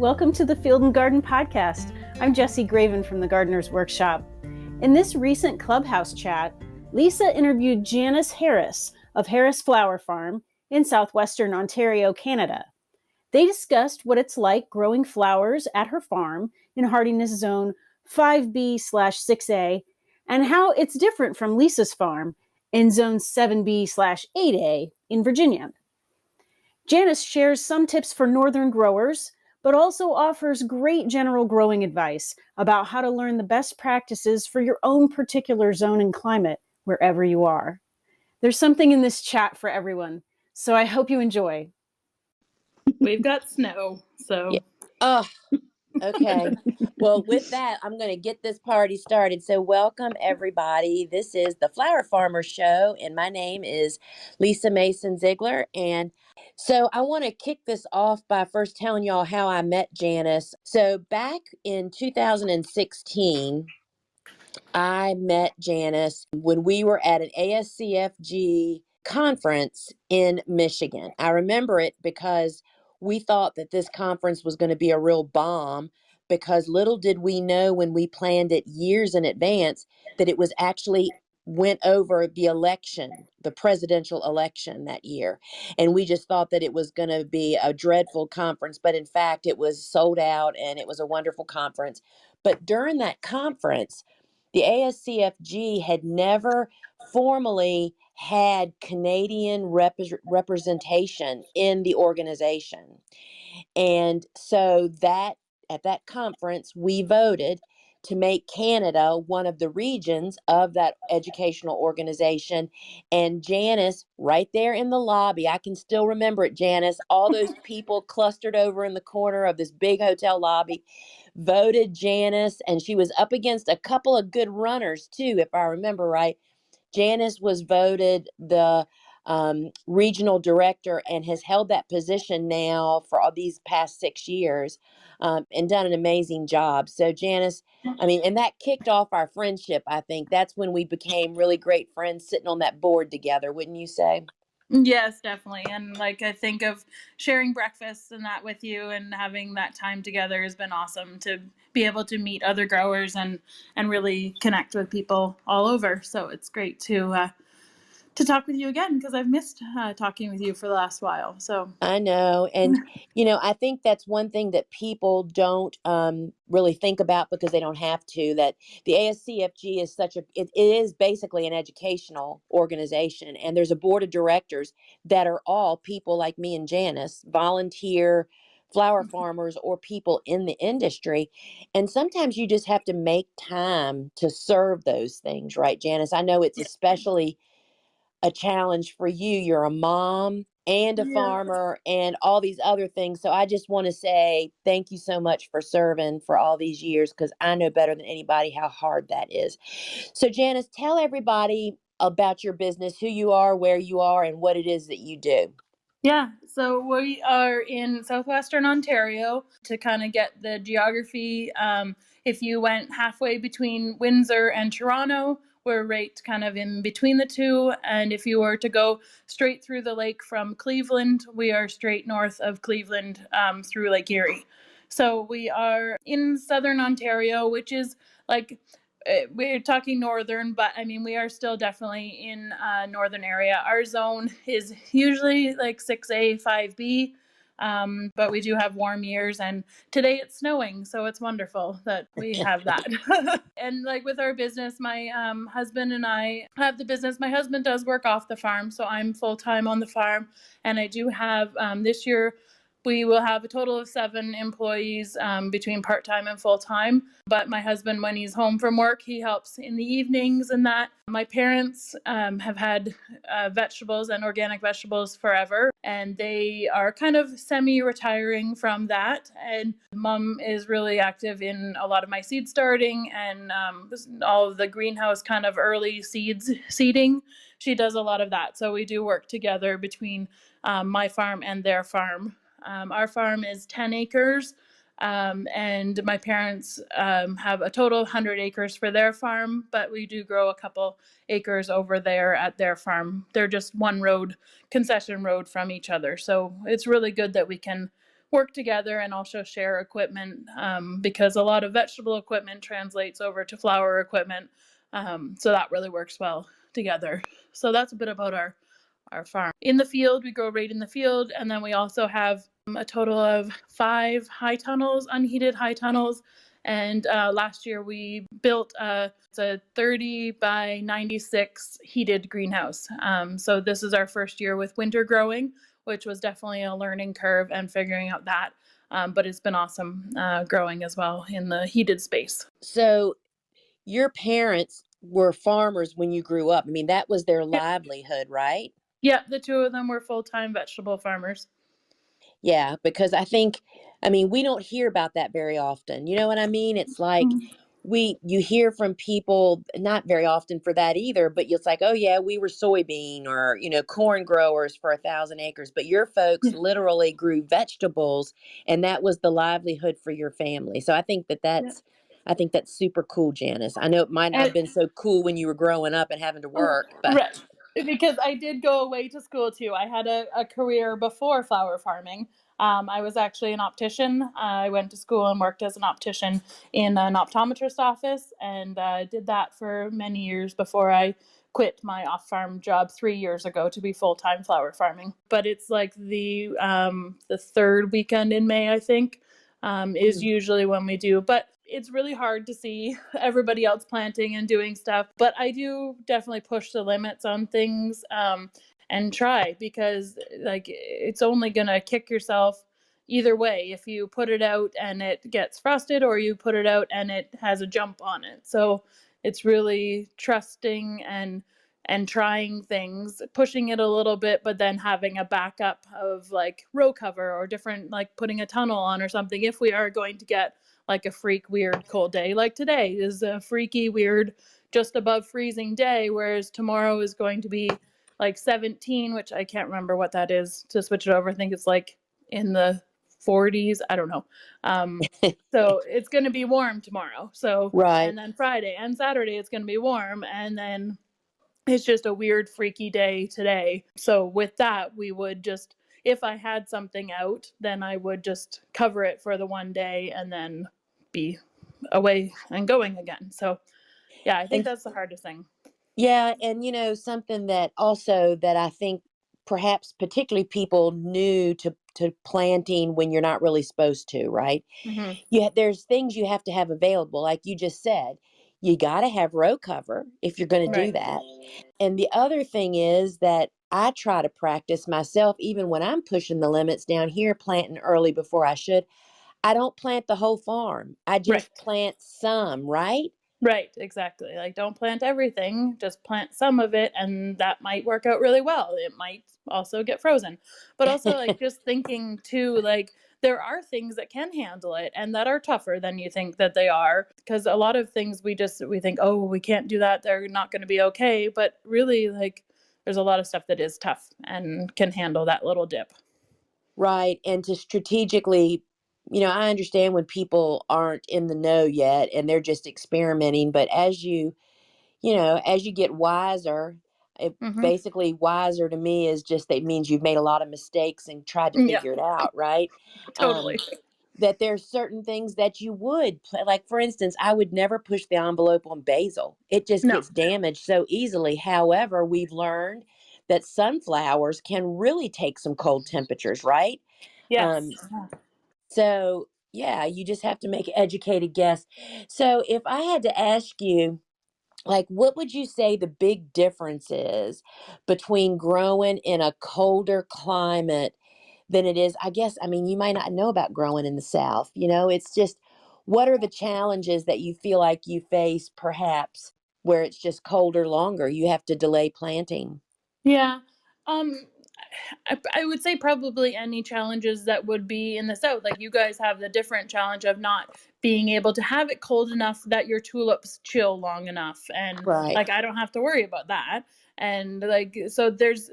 Welcome to the Field and Garden Podcast. I'm Jessie Graven from the Gardener's Workshop. In this recent Clubhouse chat, Lisa interviewed Janis Harris of Harris Flower Farm in southwestern Ontario, Canada. They discussed what it's like growing flowers at her farm in hardiness zone 5B/6A and how it's different from Lisa's farm in zone 7B/8A in Virginia. Janis shares some tips for northern growers, but also offers great general growing advice about how to learn the best practices for your own particular zone and climate wherever you are. There's something in this chat for everyone, so I hope you enjoy. We've got snow, so. Yeah. Oh, okay. Well, with that, I'm going to get this party started. So welcome, everybody. This is the Flower Farmer Show, and my name is Lisa Mason Ziegler. And so I want to kick this off by first telling y'all how I met Janis. So back in 2016, I met Janis when we were at an ASCFG conference in Michigan. I remember it because we thought that this conference was going to be a real bomb, because little did we know when we planned it years in advance that it was actually went over the election, the presidential election that year. And we just thought that it was going to be a dreadful conference, but in fact, it was sold out and it was a wonderful conference. But during that conference, the ASCFG had never formally had Canadian representation in the organization. And so that at that conference, we voted to make Canada one of the regions of that educational organization. And Janis, right there in the lobby, I can still remember it, Janis, all those people clustered over in the corner of this big hotel lobby, voted Janis, and she was up against a couple of good runners too, if I remember right. Janis was voted the regional director and has held that position now for all these past 6 years, and done an amazing job. So Janis, I mean, and that kicked off our friendship. I think that's when we became really great friends, sitting on that board together, wouldn't you say? Yes, definitely. And like, I think of sharing breakfast and that with you and having that time together has been awesome, to be able to meet other growers and really connect with people all over. So it's great to talk with you again, because I've missed talking with you for the last while. So I know. And, I think that's one thing that people don't really think about because they don't have to, that the ASCFG is it is basically an educational organization. And there's a board of directors that are all people like me and Janis, volunteer flower farmers or people in the industry. And sometimes you just have to make time to serve those things, right, Janis? I know it's especially a challenge for you. You're a mom and a farmer and all these other things. So I just want to say thank you so much for serving for all these years, because I know better than anybody how hard that is. So Janis, tell everybody about your business, who you are, where you are, and what it is that you do. Yeah, so we are in southwestern Ontario. To kind of get the geography, if you went halfway between Windsor and Toronto, we're right kind of in between the two. And if you were to go straight through the lake from Cleveland, we are straight north of Cleveland, through Lake Erie. So we are in southern Ontario, which is like, we're talking northern, but I mean, we are still definitely in northern area. Our zone is usually like 6A, 5B, but we do have warm years, and today it's snowing, so it's wonderful that we have that. And like with our business, my husband and I have the business. My husband does work off the farm, so I'm full-time on the farm, and I do have this year we will have a total of 7 employees, between part-time and full-time. But my husband, when he's home from work, he helps in the evenings and that. My parents have had vegetables and organic vegetables forever, and they are kind of semi-retiring from that. And Mom is really active in a lot of my seed starting and all of the greenhouse kind of early seeding. She does a lot of that. So we do work together between my farm and their farm. Our farm is 10 acres, and my parents have a total of 100 acres for their farm, but we do grow a couple acres over there at their farm. They're just one road, concession road from each other. So it's really good that we can work together and also share equipment, because a lot of vegetable equipment translates over to flower equipment. So that really works well together. So that's a bit about our farm. In the field, we grow right in the field, and then we also have a total of 5 high tunnels, unheated high tunnels. And last year we built it's a 30 by 96 heated greenhouse. So this is our first year with winter growing, which was definitely a learning curve and figuring out that. But it's been awesome growing as well in the heated space. So your parents were farmers when you grew up. I mean, that was their Yep. livelihood, right? Yeah, the two of them were full-time vegetable farmers. Yeah, because I mean, we don't hear about that very often. You know what I mean? It's like you hear from people, not very often for that either, but it's like, oh yeah, we were soybean or, corn growers for 1,000 acres, but your folks Yeah. literally grew vegetables and that was the livelihood for your family. So Yeah. I think that's super cool, Janice. I know it might not have And been so cool when you were growing up and having to work, but right. Because I did go away to school too. I had a career before flower farming. I was actually an optician. I went to school and worked as an optician in an optometrist office, and did that for many years before I quit my off-farm job 3 years ago to be full-time flower farming. But it's like the third weekend in May, I think, is usually when we do. But it's really hard to see everybody else planting and doing stuff. But I do definitely push the limits on things, and try, because like it's only gonna kick yourself either way if you put it out and it gets frosted or you put it out and it has a jump on it. So it's really trusting and trying things, pushing it a little bit, but then having a backup of like row cover or different, like putting a tunnel on or something if we are going to get like a freak weird cold day. Like today is a freaky weird just above freezing day, whereas tomorrow is going to be like 17, which I can't remember what that is to switch it over. I think it's like in the 40s. I don't know. So it's going to be warm tomorrow. So, right. and then Friday and Saturday it's going to be warm, and then it's just a weird freaky day today. So with that, we would just, if I had something out, then I would just cover it for the one day and then be away and going again. So yeah, I think And that's the hardest thing. yeah, and something that also that I think perhaps particularly people new to planting when you're not really supposed to, right? Mm-hmm. There's things you have to have available, like you just said. You got to have row cover if you're going to do Right. that. And the other thing is that I try to practice myself, even when I'm pushing the limits down here, planting early before I should. I don't plant the whole farm. I just Right. plant some, right? Right, exactly. Like, don't plant everything, just plant some of it, and that might work out really well. It might also get frozen. But also, like, just thinking too, like, there are things that can handle it and that are tougher than you think that they are. Because a lot of things we think, oh, we can't do that, they're not going to be okay. But really, like, there's a lot of stuff that is tough and can handle that little dip. Right. And to strategically, I understand when people aren't in the know yet and they're just experimenting, but as you get wiser, it Mm-hmm. basically wiser to me is just that means you've made a lot of mistakes and tried to Yeah, figure it out, right? Um, totally. that there's certain things that you would like, for instance, I would never push the envelope on basil. It just No. gets damaged so easily. However, we've learned that sunflowers can really take some cold temperatures, right? Yes. Um, so yeah, you just have to make an educated guess. So if I had to ask you, like, what would you say the big difference is between growing in a colder climate than it is? I guess, I mean, you might not know about growing in the South. It's just, what are the challenges that you feel like you face perhaps where it's just colder longer? You have to delay planting. Yeah. Um, I would say probably any challenges that would be in the South. Like you guys have the different challenge of not being able to have it cold enough that your tulips chill long enough. And Right. like I don't have to worry about that. And like so there's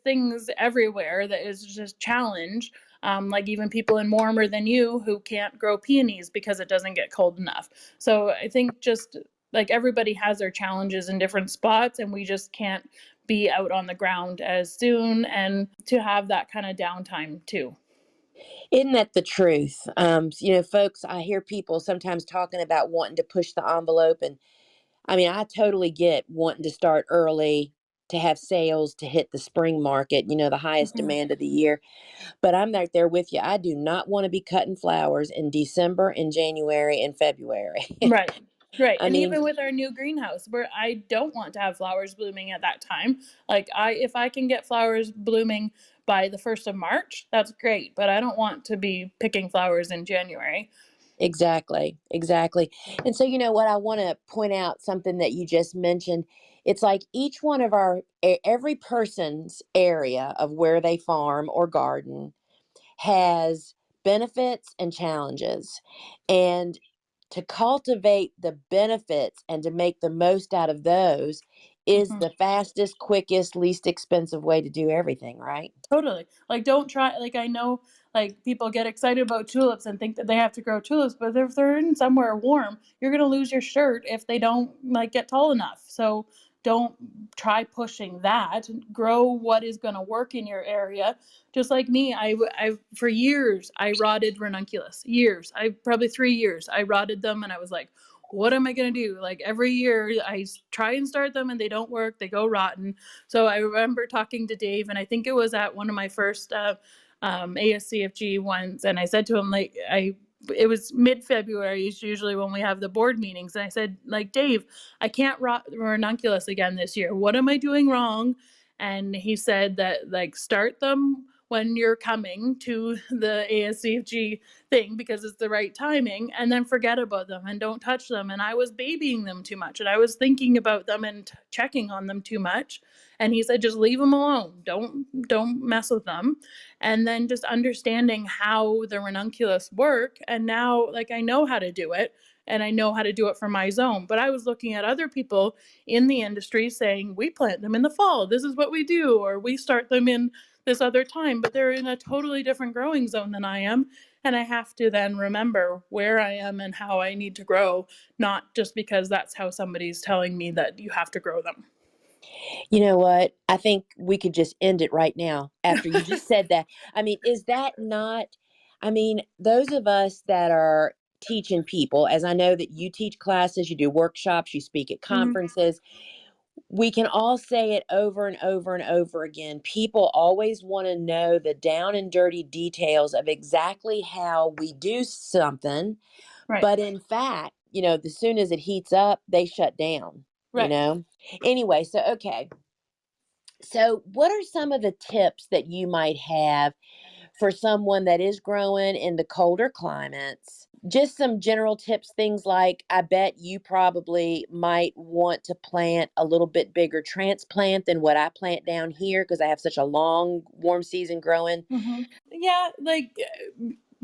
things everywhere that is just challenge. Like even people in warmer than you who can't grow peonies because it doesn't get cold enough. So I think just like everybody has their challenges in different spots and we just can't be out on the ground as soon and to have that kind of downtime too. Isn't that the truth? Folks, I hear people sometimes talking about wanting to push the envelope. And I mean, I totally get wanting to start early to have sales to hit the spring market, the highest Mhm. demand of the year. But I'm right there with you. I do not want to be cutting flowers in December and January and February. Right. Right. I And mean, even with our new greenhouse, where I don't want to have flowers blooming at that time. Like if I can get flowers blooming by the 1st of March, that's great, but I don't want to be picking flowers in January. exactly, exactly. And so, you know what, I want to point out something that you just mentioned. It's like each one of every person's area of where they farm or garden has benefits and challenges. And to cultivate the benefits and to make the most out of those is Mhm. the fastest, quickest, least expensive way to do everything, right? Totally. Like, don't try. Like, I know, like, people get excited about tulips and think that they have to grow tulips, but if they're in somewhere warm, you're gonna lose your shirt if they don't like get tall enough. So don't try pushing that. Grow what is gonna work in your area. Just like me, I for years I rotted ranunculus. Years, I probably 3 years. I rotted them, and I was like, what am I gonna do? Like every year, I try and start them, and they don't work. They go rotten. So I remember talking to Dave, and I think it was at one of my first ASCFG ones, and I said to him, like, it was mid-February is usually when we have the board meetings, and I said, like, Dave, I can't rot ranunculus again this year. What am I doing wrong? And he said that, like, start them when you're coming to the ASCFG thing because it's the right timing, and then forget about them and don't touch them. And I was babying them too much, and I was thinking about them and checking on them too much. And he said, just leave them alone. Don't mess with them. And then just understanding how the ranunculus work. And now, like, I know how to do it, and I know how to do it for my zone. But I was looking at other people in the industry saying, we plant them in the fall. This is what we do. Or we start them in this other time, but they're in a totally different growing zone than I am. And I have to then remember where I am and how I need to grow, not just because that's how somebody's telling me that you have to grow them. You know what? I think we could just end it right now after you just said that. I mean, is that not, I mean, those of us that are teaching people, as I know that you teach classes, you do workshops, you speak at Mhm. conferences, we can all say it over and over and over again. People always want to know the down and dirty details of exactly how we do something. Right. But in fact, as soon as it heats up, they shut down, Right. Anyway, so, okay. So, what are some of the tips that you might have for someone that is growing in the colder climates? Just some general tips, things like I bet you probably might want to plant a little bit bigger transplant than what I plant down here because I have such a long warm season growing. Mm-hmm. Yeah, like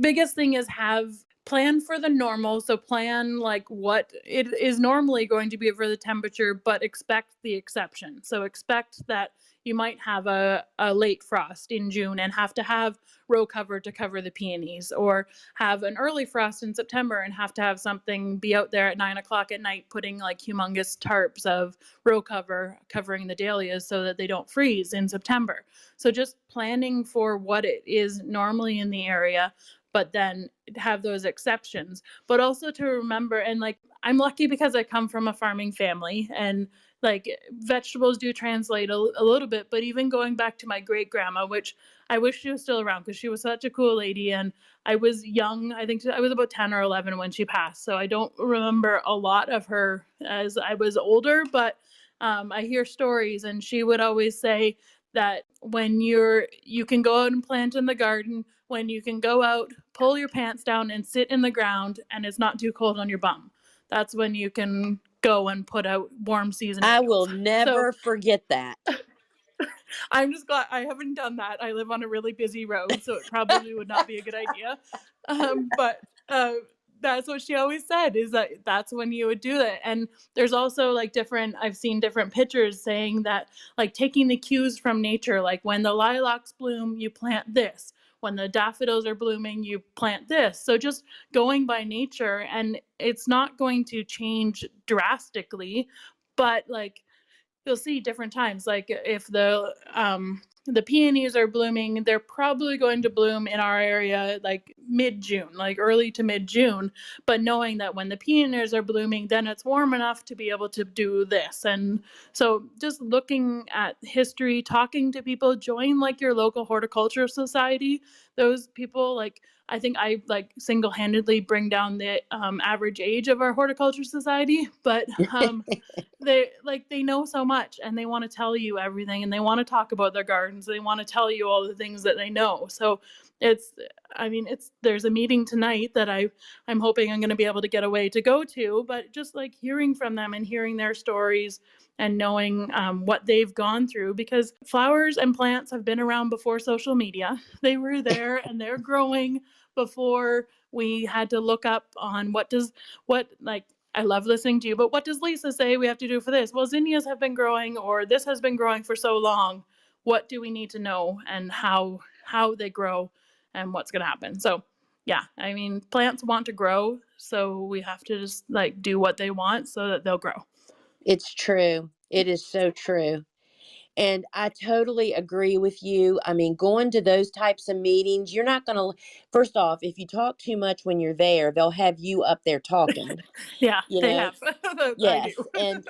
biggest thing is have plan for the normal. So plan like what it is normally going to be for the temperature, but expect the exception. So expect that you might have a late frost in June and have to have row cover to cover the peonies, or have an early frost in September and have to have something be out there at 9 o'clock at night putting like humongous tarps of row cover covering the dahlias so that they don't freeze in September. So just planning for what it is normally in the area, but then have those exceptions. But also to remember, and like I'm lucky because I come from a farming family, and like vegetables do translate a little bit, but even going back to my great grandma, which I wish she was still around because she was such a cool lady, and I was young. I think I was about 10 or 11 when she passed, so I don't remember a lot of her as I was older, but I hear stories, and she would always say that when you can go out and plant in the garden, when you can go out, pull your pants down and sit in the ground and it's not too cold on your bum. That's when you can go and put out warm season I annuals. will never forget that. I'm just glad I haven't done that. I live on a really busy road, so it probably would not be a good idea. But that's what she always said, is that that's when you would do it. And there's also like I've seen different pictures saying that, like, taking the cues from nature, like when the lilacs bloom, you plant this. When the daffodils are blooming, you plant this. So just going by nature, and it's not going to change drastically, but like you'll see different times, like if the the peonies are blooming. They're probably going to bloom in our area like mid-June, like early to mid-June. But knowing that when the peonies are blooming, then it's warm enough to be able to do this. And so just looking at history, talking to people, join like your local horticultural society. Those people, like, I think I like single-handedly bring down the average age of our horticulture society, but they know so much, and they want to tell you everything, and they want to talk about their gardens. They want to tell you all the things that they know. So there's a meeting tonight that I'm hoping I'm going to be able to get away to go to, but just like hearing from them and hearing their stories and knowing what they've gone through, because flowers and plants have been around before social media. They were there and they're growing before we had to look up on I love listening to you, but what does Lisa say we have to do for this? Well, zinnias have been growing, or this has been growing for so long. What do we need to know, and how they grow and what's going to happen? So yeah, I mean, plants want to grow, so we have to just like do what they want so that they'll grow. It's true. It is so true. And I totally agree with you. I mean, going to those types of meetings, you're not going to, first off, if you talk too much when you're there, they'll have you up there talking. Yeah, You they know, have. I yes. do.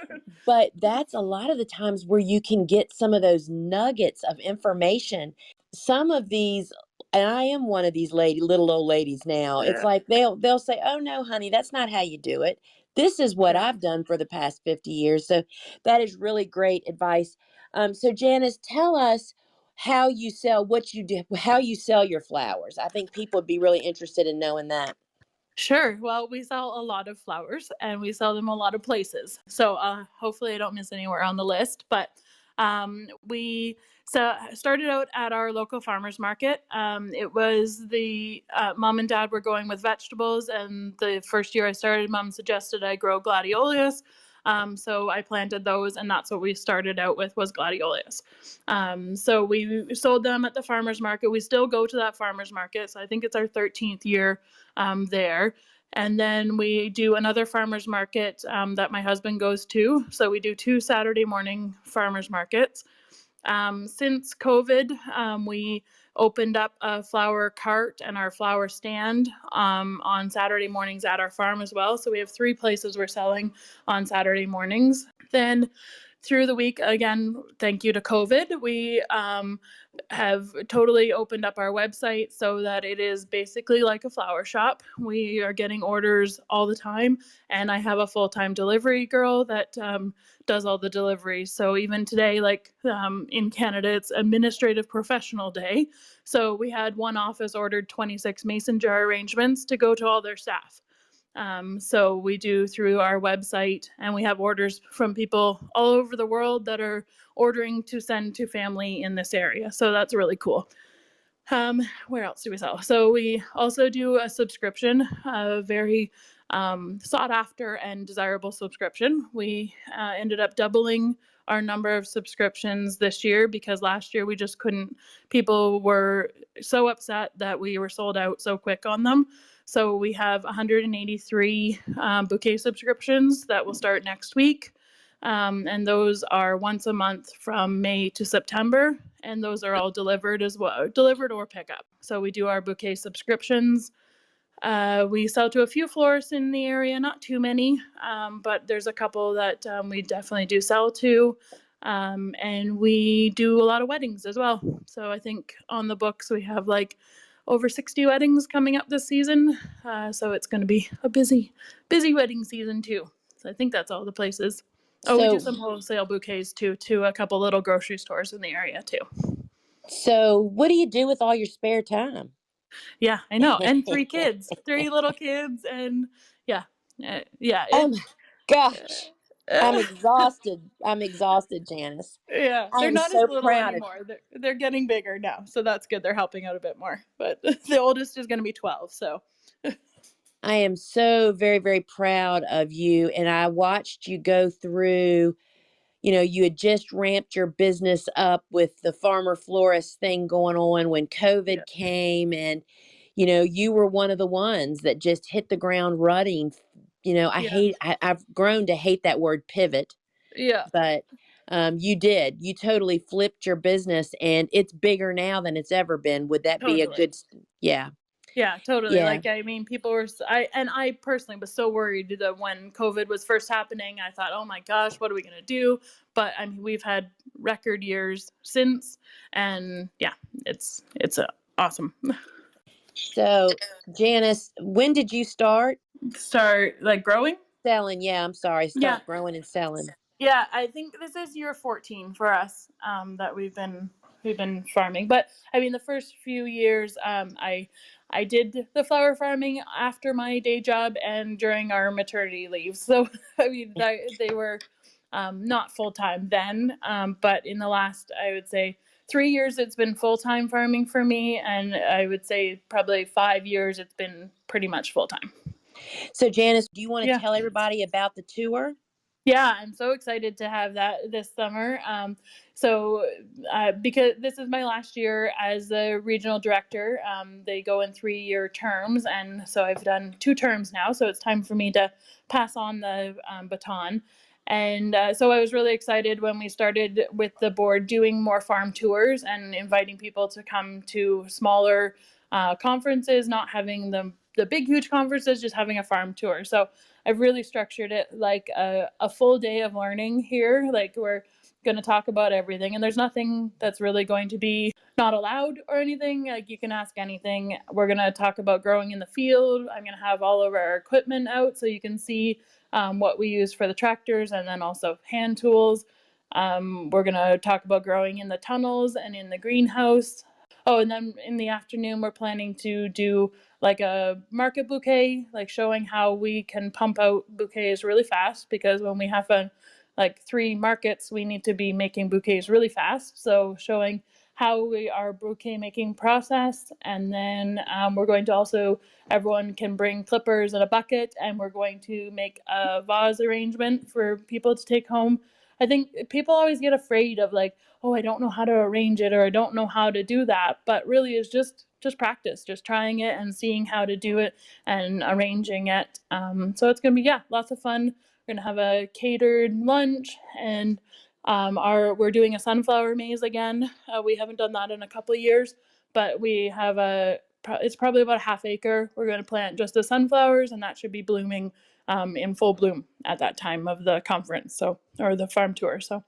But that's a lot of the times where you can get some of those nuggets of information. Some of these, and I am one of these little old ladies now. It's Yeah. like they'll say, "Oh no, honey, that's not how you do it. This is what Yeah. I've done for the past 50 years." So that is really great advice. So Janice, tell us how you sell what you do, how you sell your flowers. I think people would be really interested in knowing that. Sure. Well, we sell a lot of flowers, and we sell them a lot of places. So hopefully I don't miss anywhere on the list. But we started out at our local farmers market. It was the mom and dad were going with vegetables, and the first year I started, mom suggested I grow gladiolus. So I planted those, and that's what we started out with, was gladiolus. So we sold them at the farmers market. We still go to that farmers market. So I think it's our 13th year there. And then we do another farmers market that my husband goes to. So we do 2 Saturday morning farmers markets. Since COVID, we opened up a flower cart and our flower stand on Saturday mornings at our farm as well. So we have 3 places we're selling on Saturday mornings. Then through the week, again, thank you to COVID, we have totally opened up our website so that it is basically like a flower shop. We are getting orders all the time, and I have a full-time delivery girl that does all the deliveries. So even today, like in Canada, it's Administrative Professional Day. So we had one office ordered 26 mason jar arrangements to go to all their staff. So we do through our website, and we have orders from people all over the world that are ordering to send to family in this area. So that's really cool. Where else do we sell? So we also do a subscription, a very sought after and desirable subscription. We ended up doubling our number of subscriptions this year, because last year we just couldn't, people were so upset that we were sold out so quick on them. So we have 183 bouquet subscriptions that will start next week. And those are once a month from May to September, and those are all delivered as well, delivered or pickup. So we do our bouquet subscriptions. We sell to a few florists in the area, not too many, but there's a couple that we definitely do sell to. And we do a lot of weddings as well. So I think on the books we have like over 60 weddings coming up this season. So it's going to be a busy wedding season too. So I think that's all the places. Oh, we do some wholesale bouquets too, to a couple little grocery stores in the area too. So what do you do with all your spare time? Yeah, I know. And 3 kids, 3 little kids. And yeah. Oh my gosh. I'm exhausted. I'm exhausted, Janice. Yeah, I they're am not as so little proud of anymore. They're getting bigger now, so that's good. They're helping out a bit more. But the oldest is going to be 12, so. I am so very, very proud of you. And I watched you go through, you had just ramped your business up with the Farmer-Florist thing going on when COVID came. And, you were one of the ones that just hit the ground running. I've grown to hate that word pivot. Yeah. But You totally flipped your business, and it's bigger now than it's ever been. Would that be a Totally. good, yeah. Yeah, totally. Yeah. Like, I mean, people were, I personally was so worried that when COVID was first happening, I thought, oh my gosh, what are we going to do? But I mean, we've had record years since, and yeah, it's awesome. So, Janis, when did you start Start like growing? selling? Yeah, I'm sorry. Yeah. Start growing and selling. Yeah, I think this is year 14 for us, that we've been farming. But I mean, the first few years, I did the flower farming after my day job and during our maternity leave. So I mean, they were not full time then, but in the last, I would say, 3 years, it's been full time farming for me, and I would say probably 5 years, it's been pretty much full time. So, Janis, do you want to Yeah. tell everybody about the tour? Yeah, I'm so excited to have that this summer. Because this is my last year as a regional director, they go in 3-year terms, and so I've done 2 terms now. So it's time for me to pass on the baton. And so I was really excited when we started with the board doing more farm tours and inviting people to come to smaller conferences, not having the big, huge conferences, just having a farm tour. So I've really structured it like a full day of learning here. Like, we're going to talk about everything, and there's nothing that's really going to be not allowed or anything. Like, you can ask anything. We're going to talk about growing in the field. I'm going to have all of our equipment out so you can see what we use for the tractors, and then also hand tools. We're going to talk about growing in the tunnels and in the greenhouse. Oh, and then in the afternoon, we're planning to do like a market bouquet, like showing how we can pump out bouquets really fast, because when we have like 3 markets, we need to be making bouquets really fast. So showing how our bouquet making process, and then we're going to also, everyone can bring clippers and a bucket, and we're going to make a vase arrangement for people to take home. I think people always get afraid of like, oh, I don't know how to arrange it, or I don't know how to do that. But really, it's just practice, just trying it and seeing how to do it and arranging it. So it's going to be, lots of fun. We're going to have a catered lunch, and we're doing a sunflower maze again. We haven't done that in a couple of years, but we have it's probably about a half acre. We're going to plant just the sunflowers, and that should be blooming in full bloom at that time of the conference, or the farm tour. So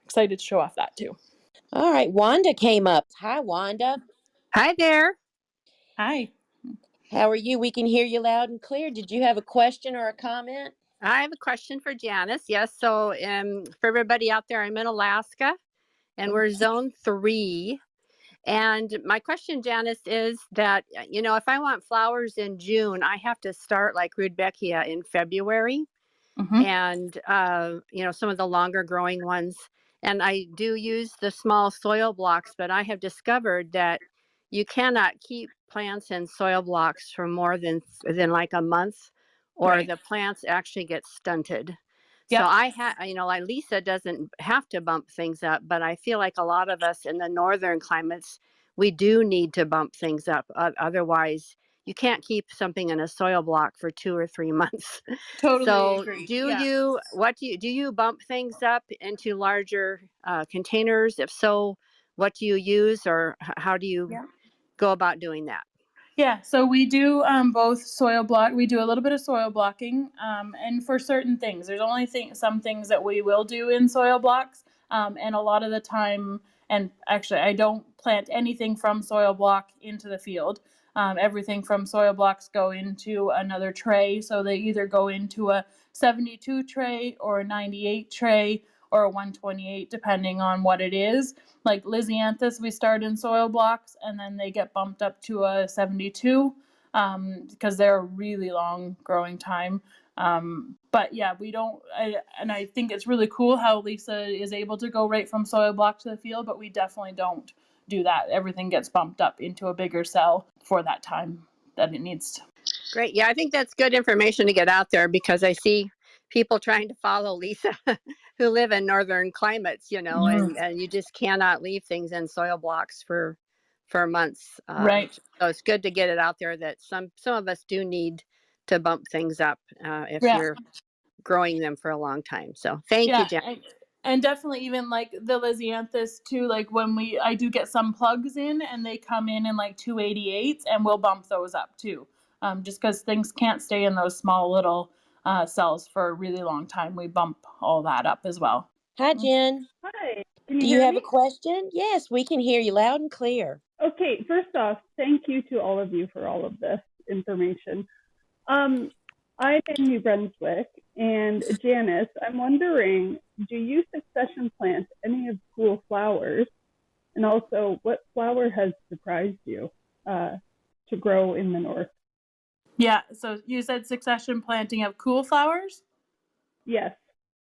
excited to show off that too. All right. Wanda came up. Hi, Wanda. Hi there. Hi. How are you? We can hear you loud and clear. Did you have a question or a comment? I have a question for Janis. Yes, so for everybody out there, I'm in Alaska, and we're zone 3. And my question, Janis, is that, if I want flowers in June, I have to start like Rudbeckia in February. Mm-hmm. And, some of the longer growing ones. And I do use the small soil blocks, but I have discovered that you cannot keep plants in soil blocks for more than like a month, or Right. the plants actually get stunted. Yep. So like Lisa doesn't have to bump things up, but I feel like a lot of us in the northern climates, we do need to bump things up. Otherwise, you can't keep something in a soil block for 2 or 3 months. Totally agree. Do you bump things up into larger containers? If so, what do you use, or how do you go about doing that? Yeah, so we do both soil block. We do a little bit of soil blocking, and for certain things, there's only some things that we will do in soil blocks, and a lot of the time, and actually, I don't plant anything from soil block into the field. Everything from soil blocks go into another tray, so they either go into a 72 tray or a 98 tray or a 128, depending on what it is. Like Lysianthus, we start in soil blocks, and then they get bumped up to a 72 because they're a really long growing time. But yeah, we don't, and I think it's really cool how Lisa is able to go right from soil block to the field, but we definitely don't do that. Everything gets bumped up into a bigger cell for that time that it needs to. Great. Yeah, I think that's good information to get out there, because I see people trying to follow Lisa who live in northern climates, Mm-hmm. and you just cannot leave things in soil blocks for months. Right. So it's good to get it out there that some of us do need to bump things up if you're growing them for a long time. So thank you, Jen. And definitely even like the Lysianthus too, like when I do get some plugs in and they come in like 288s, and we'll bump those up too. Just because things can't stay in those small little cells for a really long time. We bump all that up as well. Hi, Jen. Hi, can Do you you hear have me? a question? Yes, we can hear you loud and clear. Okay, first off, thank you to all of you for all of this information. I'm in New Brunswick, and Janis, I'm wondering, do you succession plant any of cool flowers? And also, what flower has surprised you to grow in the north? Yeah, so you said succession planting of cool flowers? Yes.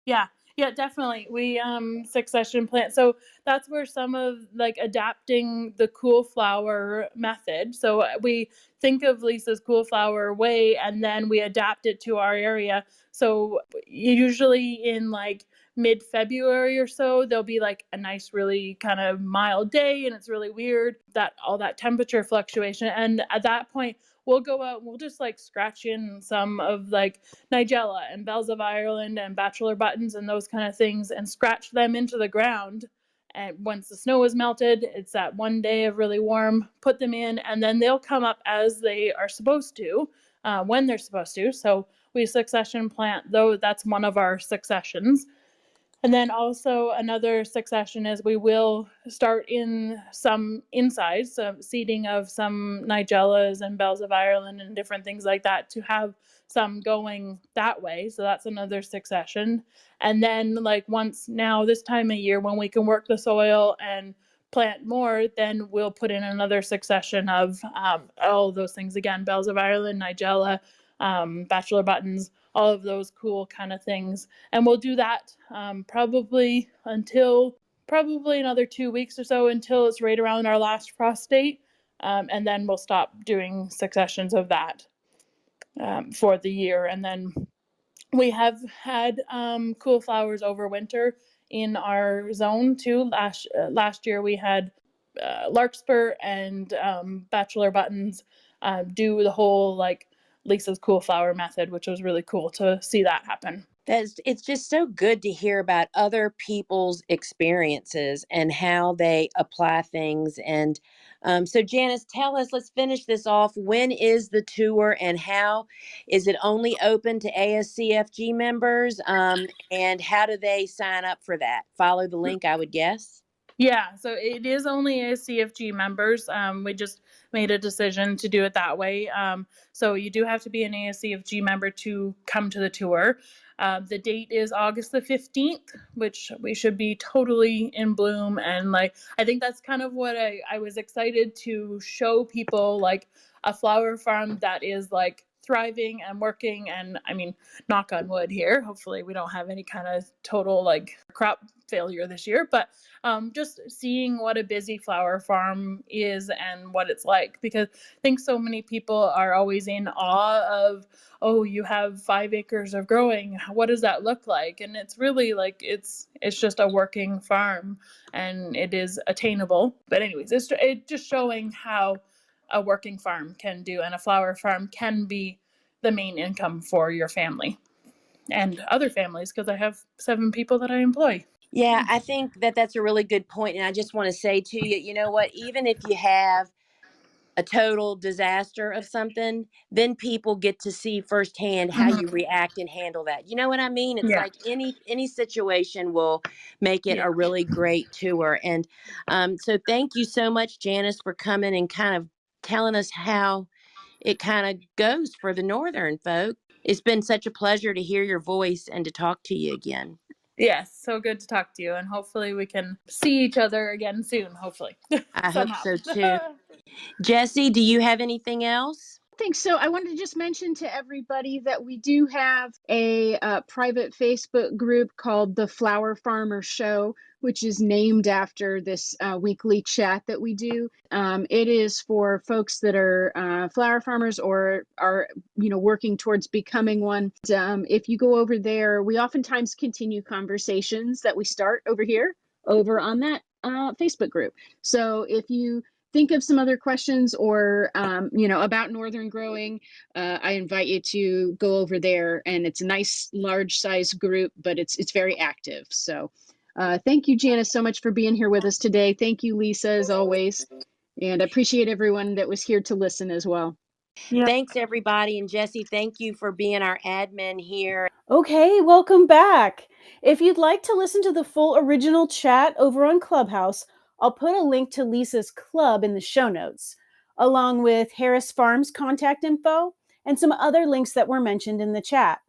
Yeah, definitely. We succession plant. So that's where some of like adapting the cool flower method. So we think of Lisa's cool flower way, and then we adapt it to our area. So usually in like mid-February or so, there'll be like a nice, really kind of mild day, and it's really weird that all that temperature fluctuation. And at that point, we'll go out and we'll just like scratch in some of like Nigella and bells of Ireland and bachelor buttons and those kind of things, and scratch them into the ground. And once the snow is melted, it's that one day of really warm, put them in, and then they'll come up as they are supposed to, when they're supposed to. So we succession plant, though that's one of our successions. And then also another succession is we will start in some inside, so seeding of some Nigellas and bells of Ireland and different things like that to have some going that way. So that's another succession. And then like once now this time of year when we can work the soil and plant more, then we'll put in another succession of all of those things again, bells of Ireland, Nigella, bachelor buttons, all of those cool kind of things. And we'll do that probably another 2 weeks or so, until it's right around our last frost date. And then we'll stop doing successions of that for the year. And then we have had cool flowers over winter in our zone too. Last year we had larkspur and bachelor buttons do the whole like Lisa's cool flower method, which was really cool to see that happen. It's just so good to hear about other people's experiences and how they apply things. And so, Janis, tell us, let's finish this off. When is the tour, and how is it only open to ASCFG members? And how do they sign up for that? Follow the link, I would guess. Yeah, so it is only ASCFG members. We just made a decision to do it that way. So you do have to be an ASCFG member to come to the tour. The date is August the 15th, which we should be totally in bloom. And like, I think that's kind of what I was excited to show people, like a flower farm that is like thriving and working. And I mean, knock on wood here, hopefully we don't have any kind of total like crop failure this year, but just seeing what a busy flower farm is and what it's like, because I think so many people are always in awe of, oh, you have 5 acres of growing, what does that look like? And it's really like it's just a working farm, and it is attainable. But anyways, it's just showing how a working farm can do, and a flower farm can be the main income for your family and other families, because I have 7 people that I employ. Yeah, I think that that's a really good point. And I just want to say to you, you know what, even if you have a total disaster of something, then people get to see firsthand how you react and handle that. You know what I mean? It's Yeah. like any situation will make it Yeah. a really great tour. And so thank you so much, Janis, for coming and kind of telling us how it kind of goes for the northern folk. It's been such a pleasure to hear your voice and to talk to you again. Yes, so good to talk to you, and hopefully we can see each other again soon, hopefully. I hope Somehow. so too. Jesse, do you have anything else? I think so. I wanted to just mention to everybody that we do have a private Facebook group called the Flower Farmer Show, which is named after this weekly chat that we do. It is for folks that are flower farmers or are, working towards becoming one. If you go over there, we oftentimes continue conversations that we start over here, over on that Facebook group. So if you think of some other questions or, about northern growing, I invite you to go over there. And it's a nice, large size group, but it's very active. So Thank you, Janis, so much for being here with us today. Thank you, Lisa, as always. And I appreciate everyone that was here to listen as well. Yeah. Thanks, everybody. And Jesse, thank you for being our admin here. Okay, welcome back. If you'd like to listen to the full original chat over on Clubhouse, I'll put a link to Lisa's club in the show notes, along with Harris Farms contact info and some other links that were mentioned in the chat.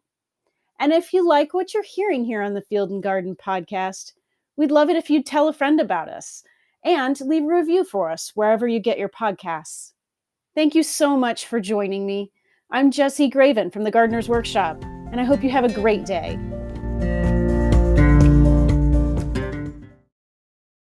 And if you like what you're hearing here on the Field and Garden podcast, we'd love it if you'd tell a friend about us and leave a review for us wherever you get your podcasts. Thank you so much for joining me. I'm Jessie Graven from the Gardener's Workshop, and I hope you have a great day.